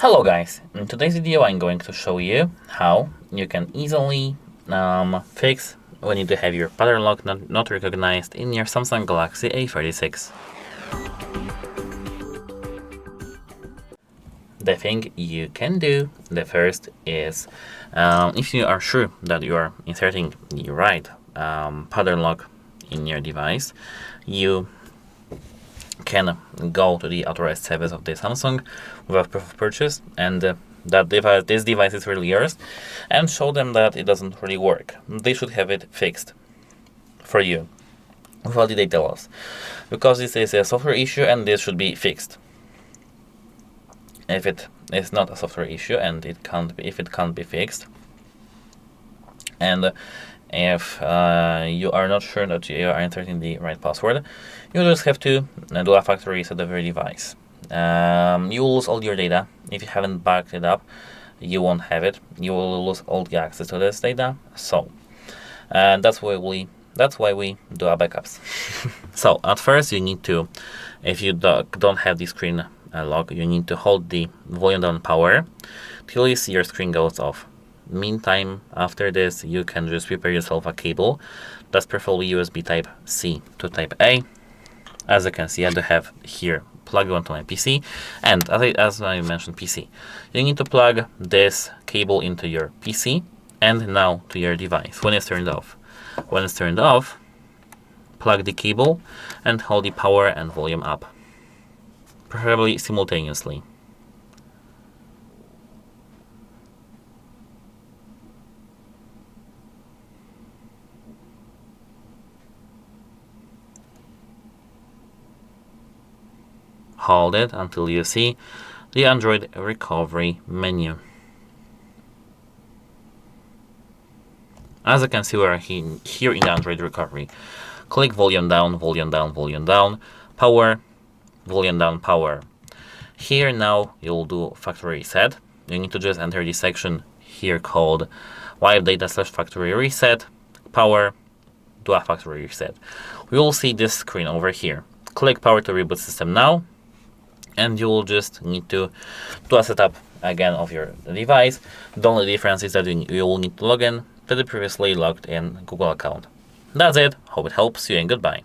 Hello guys, in today's video I'm going to show you how you can easily fix when you do have your pattern lock not recognized in your Samsung Galaxy A36. The thing you can do, the first is, if you are sure that you are inserting the right pattern lock in your device, you can go to the authorized service of the Samsung without proof of purchase, and this device is really yours, and show them that it doesn't really work. They should have it fixed for you without the data loss, because this is a software issue and this should be fixed. If it is not a software issue and if it can't be fixed, and if you are not sure that you are inserting the right password, you just have to do a factory reset of your device. You will lose all your data. If you haven't backed it up, you won't have it. You will lose all the access to this data. So that's why we do our backups. So at first you need to, if you don't have the screen lock, you need to hold the volume down power till you see your screen goes off. Meantime, after this, you can just prepare yourself a cable. That's preferably USB type C to type A. As you can see, I do have here plugged onto my PC, and as I mentioned PC, you need to plug this cable into your PC and now to your device when it's turned off. When it's turned off, plug the cable and hold the power and volume up, preferably simultaneously. Hold it until you see the Android recovery menu. As you can see, we are here in the Android recovery. Click volume down, volume down, volume down, power, volume down, power. Here now you'll do factory reset. You need to just enter the section here called wipe data / factory reset, power, do a factory reset. We will see this screen over here. Click power to reboot system now, and you will just need to do a setup again of your device. The only difference is that you will need to log in to the previously logged in Google account. That's it. Hope it helps you, and goodbye.